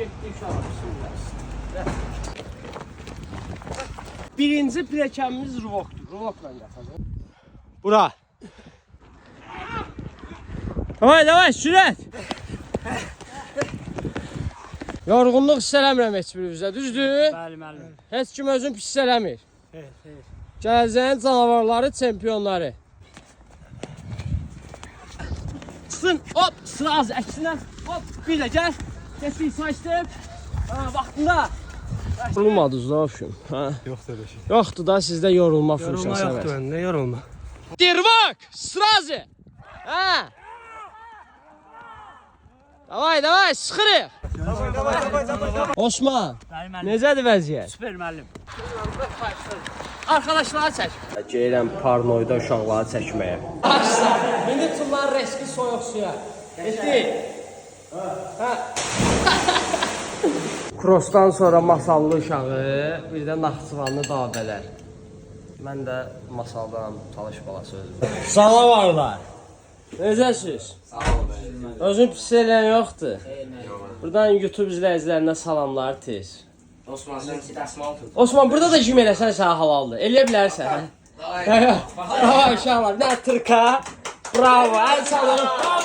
getdik uşaqlar. Bismillah. Birinci pilləkənimiz ruvokdur. Ruvokla yatacaq. Bura. Davay, sürət. Yorğunluq hiss eləmirəm heç birimizdə, düzdür? Bəli. Heç kim özün pis eləmir. Gələcəyin canavarları, çempionları. Çıxsın, hop, sıra az, əksinə, hop, bir də gəl. Keçdik, saçdım. Vaxtında. Yorulmadınız da ofşun. Yoxdur öyle şey. Yoxdur da sizdə yorulma funksiyası. Yorulma yoxdur məndə, yorulma. Dirvak, srazı. Davay, sıxırıq. Osman, necədir vəziyyət? Süper müəllim. Arkadaşları çək. Gəlirəm parnoyda uşaqları çəkməyə. Arkadaşlar, indi tümlər reski soyuq suya. Getdik. Krosdan sonra masallı uşağı, bir də Naxçıvanlı dabələr. Mən də masaldan talış balası özüm. Salavarlar. Necəsiz? Sağ olun. Özün pis eləyən yoxdur. Buradan YouTube izləyicilərinə salamlar tez. Osman sen ki dəsmal tut. Osman, burada da jim eləsən sənə halaldır. Eləyə bilərsən, hə? Davay uşaqlar, nə tırka. Bravo, əl salırıq.